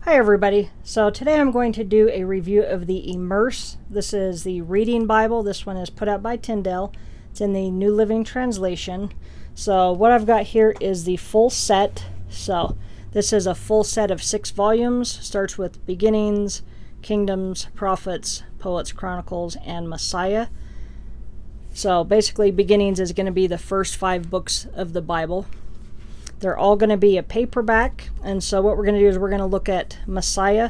Hi everybody. So today I'm going to do a review of the Immerse. This is the reading Bible. This one is put out by Tyndale. It's in the New Living Translation. So what I've got here is the full set. So this is a full set of 6 volumes. Starts with Beginnings, Kingdoms, Prophets, Poets, Chronicles, and Messiah. So basically Beginnings is going to be the first 5 books of the Bible. They're all going to be a paperback, and so what we're going to do is we're going to look at Messiah,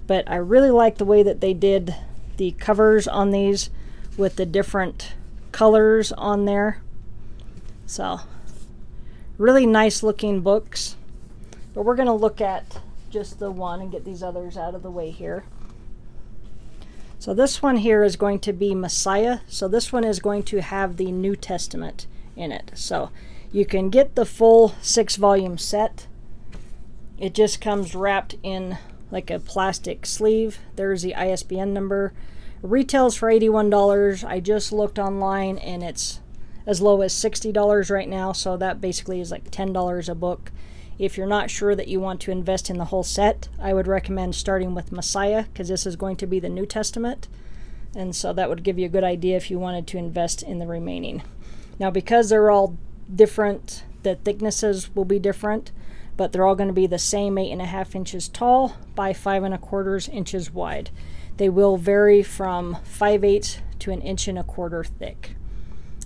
but I really like the way that they did the covers on these with the different colors on there. So, really nice looking books, but we're going to look at just the one and get these others out of the way here. So this one here is going to be Messiah, so this one is going to have the New Testament in it. So you can get the full 6-volume set. It just comes wrapped in like a plastic sleeve. There's the ISBN number. It retails for $81. I just looked online and it's as low as $60 right now, so that basically is like $10 a book. If you're not sure that you want to invest in the whole set, I would recommend starting with Messiah, because this is going to be the New Testament, and so that would give you a good idea if you wanted to invest in the remaining. Now, because they're all different, the thicknesses will be different, but they're all going to be the same 8.5 inches tall by 5.25 inches wide. They will vary from 5/8 to 1.25 inches thick.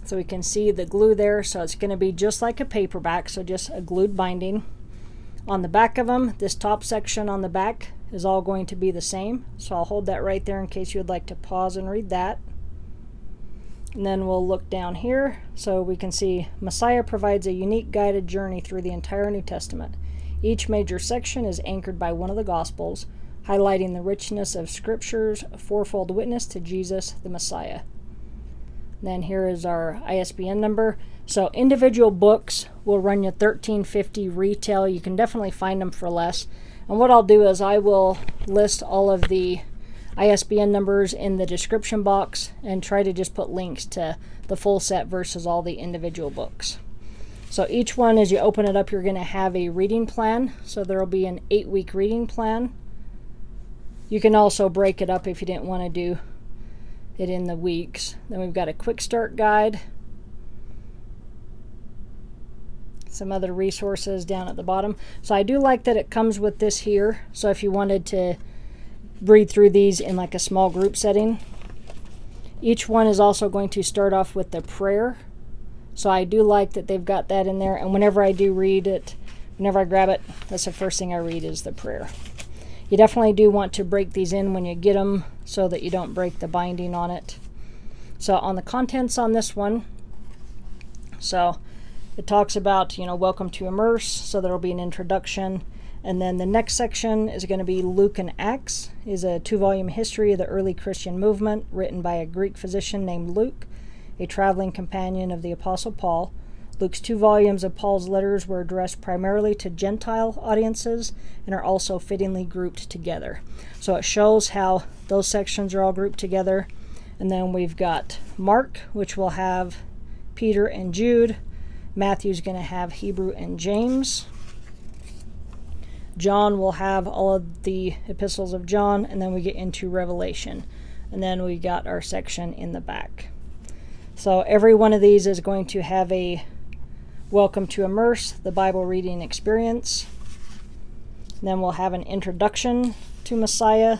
So we can see the glue there, so it's going to be just like a paperback, so just a glued binding. On the back of them, this top section on the back is all going to be the same, so I'll hold that right there in case you would like to pause and read that. And then we'll look down here, so we can see Messiah provides a unique guided journey through the entire New Testament. Each major section is anchored by one of the Gospels, highlighting the richness of Scripture's fourfold witness to Jesus, the Messiah. Then here is our ISBN number. So individual books will run you $13.50 retail. You can definitely find them for less. And what I'll do is I will list all of the ISBN numbers in the description box and try to just put links to the full set versus all the individual books. So each one, as you open it up, you're going to have a reading plan. So there will be an 8-week reading plan. You can also break it up if you didn't want to do it in the weeks. Then we've got a quick start guide, some other resources down at the bottom. So I do like that it comes with this here, so if you wanted to read through these in like a small group setting. Each one is also going to start off with the prayer, so I do like that they've got that in there, and whenever I do read it, whenever I grab it, that's the first thing I read is the prayer. You definitely do want to break these in when you get them so that you don't break the binding on it. So on the contents on this one, so it talks about, welcome to Immerse, so there'll be an introduction. And then the next section is going to be Luke and Acts, is a 2-volume history of the early Christian movement written by a Greek physician named Luke, a traveling companion of the Apostle Paul. Luke's 2 volumes of Paul's letters were addressed primarily to Gentile audiences and are also fittingly grouped together. So it shows how those sections are all grouped together. And then we've got Mark, which will have Peter and Jude. Matthew's going to have Hebrew and James. John will have all of the epistles of John, and then we get into Revelation. And then we got our section in the back. So every one of these is going to have a Welcome to Immerse, the Bible reading experience. And then we'll have an introduction to Messiah.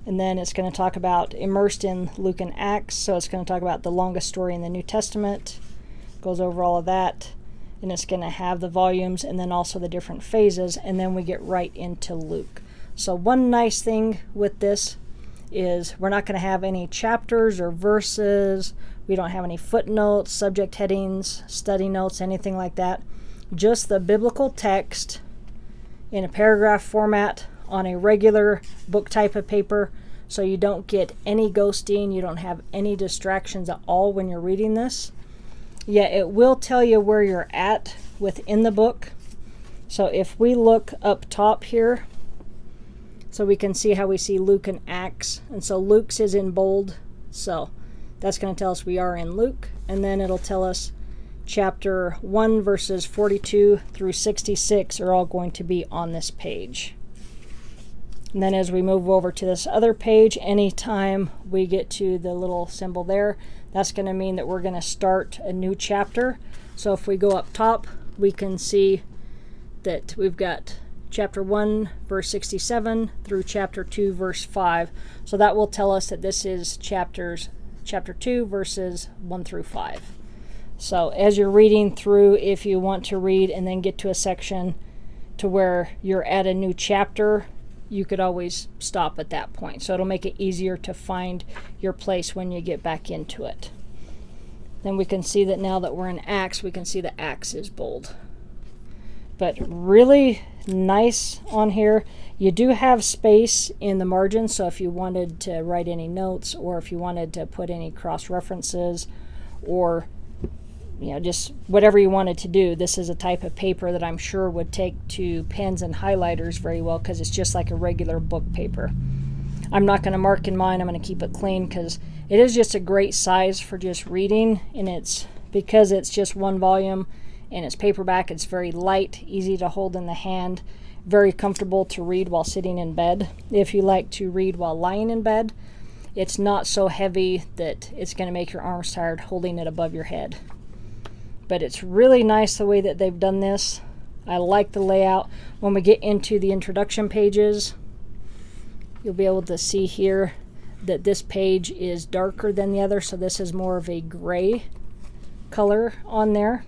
And then it's going to talk about immersed in Luke and Acts. So it's going to talk about the longest story in the New Testament. Goes over all of that. And it's going to have the volumes and then also the different phases, and then we get right into Luke. So one nice thing with this is we're not going to have any chapters or verses. We don't have any footnotes, subject headings, study notes, anything like that. Just the biblical text in a paragraph format on a regular book type of paper, so you don't get any ghosting, you don't have any distractions at all when you're reading this. Yeah, it will tell you where you're at within the book. So if we look up top here, so we can see how we see Luke and Acts. And so Luke's is in bold. So that's going to tell us we are in Luke. And then it'll tell us chapter 1 verses 42 through 66 are all going to be on this page. And then as we move over to this other page, anytime we get to the little symbol there, that's going to mean that we're going to start a new chapter. So if we go up top, we can see that we've got chapter 1 verse 67 through chapter 2 verse 5. So that will tell us that this is chapter 2 verses 1 through 5. So as you're reading through, if you want to read and then get to a section to where you're at a new chapter, you could always stop at that point. So it'll make it easier to find your place when you get back into it. Then we can see that now that we're in Acts, we can see the Acts is bold. But really nice on here. You do have space in the margin, so if you wanted to write any notes, or if you wanted to put any cross references, or just whatever you wanted to do, this is a type of paper that I'm sure would take to pens and highlighters very well, because it's just like a regular book paper. I'm not going to mark in mine. I'm going to keep it clean because it is just a great size for just reading, and it's because it's just one volume and it's paperback. It's very light, easy to hold in the hand, very comfortable to read while sitting in bed. If you like to read while lying in bed, it's not so heavy that it's going to make your arms tired holding it above your head. But it's really nice the way that they've done this. I like the layout. When we get into the introduction pages, you'll be able to see here that this page is darker than the other, so this is more of a gray color on there.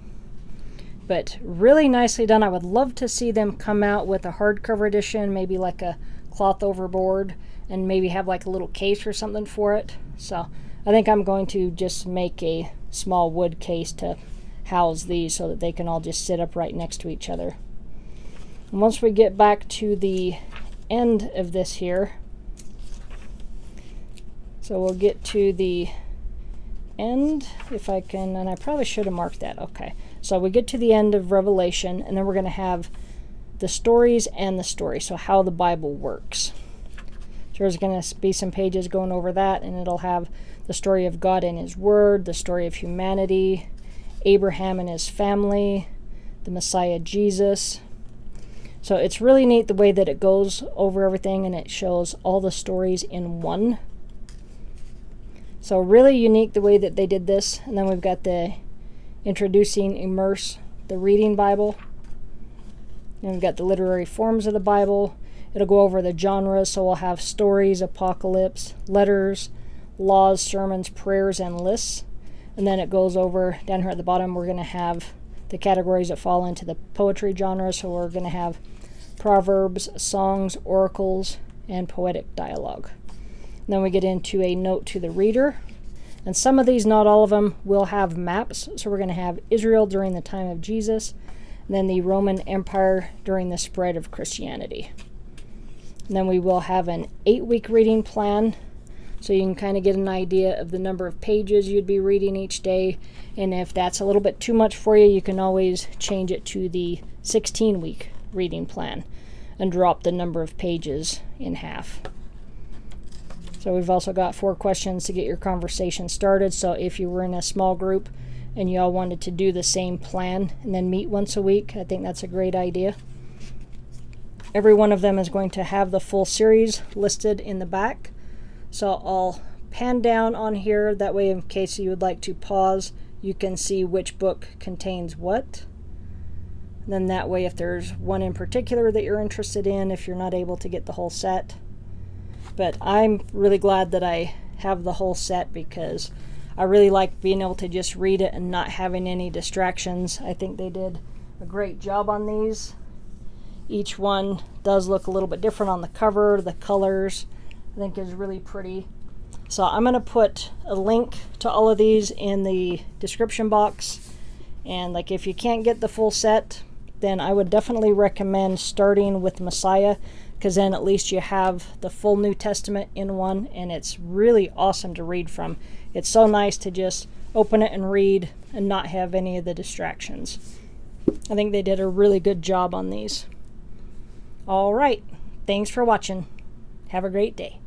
But really nicely done. I would love to see them come out with a hardcover edition, maybe like a cloth overboard, and maybe have like a little case or something for it. So I think I'm going to just make a small wood case to house these so that they can all just sit up right next to each other. And once we get back to the end of this here, so we'll get to the end if I can, and I probably should have marked that. Okay, so we get to the end of Revelation, and then we're going to have the stories and the story, so how the Bible works. So there's going to be some pages going over that, and it'll have the story of God and His Word, the story of humanity, Abraham and his family, the Messiah Jesus. So it's really neat the way that it goes over everything, and it shows all the stories in one. So really unique the way that they did this. And then we've got the Introducing Immerse, the Reading Bible. And we've got the literary forms of the Bible. It'll go over the genres, so we'll have stories, apocalypse, letters, laws, sermons, prayers, and lists. And then it goes over, down here at the bottom, we're going to have the categories that fall into the poetry genre. So we're going to have Proverbs, songs, oracles, and poetic dialogue. And then we get into a note to the reader. And some of these, not all of them, will have maps. So we're going to have Israel during the time of Jesus, and then the Roman Empire during the spread of Christianity. And then we will have an 8-week reading plan, so you can kind of get an idea of the number of pages you'd be reading each day. And if that's a little bit too much for you, you can always change it to the 16-week reading plan and drop the number of pages in half. So we've also got 4 questions to get your conversation started. So if you were in a small group and you all wanted to do the same plan and then meet once a week, I think that's a great idea. Every one of them is going to have the full series listed in the back. So I'll pan down on here, that way in case you would like to pause, you can see which book contains what. And then that way if there's one in particular that you're interested in, if you're not able to get the whole set. But I'm really glad that I have the whole set, because I really like being able to just read it and not having any distractions. I think they did a great job on these. Each one does look a little bit different on the cover. The colors I think is really pretty. So I'm going to put a link to all of these in the description box. And like if you can't get the full set, then I would definitely recommend starting with Messiah, because then at least you have the full New Testament in one, and it's really awesome to read from. It's so nice to just open it and read and not have any of the distractions. I think they did a really good job on these. All right, thanks for watching. Have a great day.